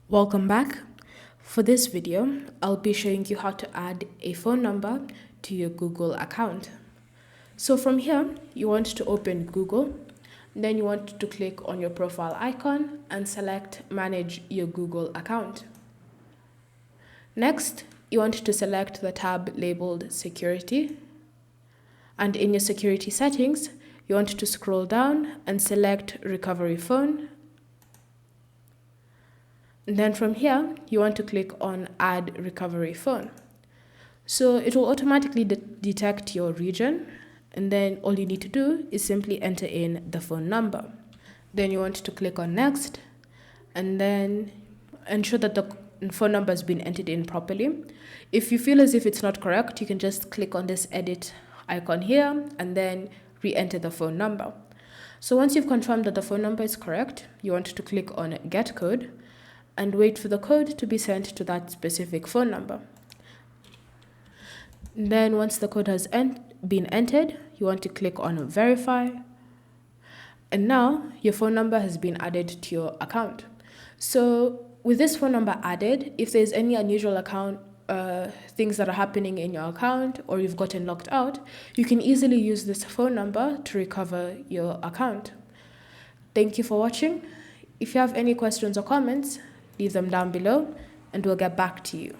Welcome back. For this video, I'll be showing you how to add a phone number to your Google account. So from here, you want to open Google, then you want to click on your profile icon and select Manage your Google account. Next, you want to select the tab labeled Security. And in your security settings, you want to scroll down and select Recovery Phone. And then from here, you want to click on Add Recovery Phone. So it will automatically detect your region, and then all you need to do is simply enter in the phone number. Then you want to click on Next, and then ensure that the phone number has been entered in properly. If you feel as if it's not correct, you can just click on this edit icon here and then re-enter the phone number. So once you've confirmed that the phone number is correct, you want to click on Get Code and wait for the code to be sent to that specific phone number. Then once the code has been entered, you want to click on Verify. And now your phone number has been added to your account. So with this phone number added, if there's any unusual things that are happening in your account or you've gotten locked out, you can easily use this phone number to recover your account. Thank you for watching. If you have any questions or comments, leave them down below and we'll get back to you.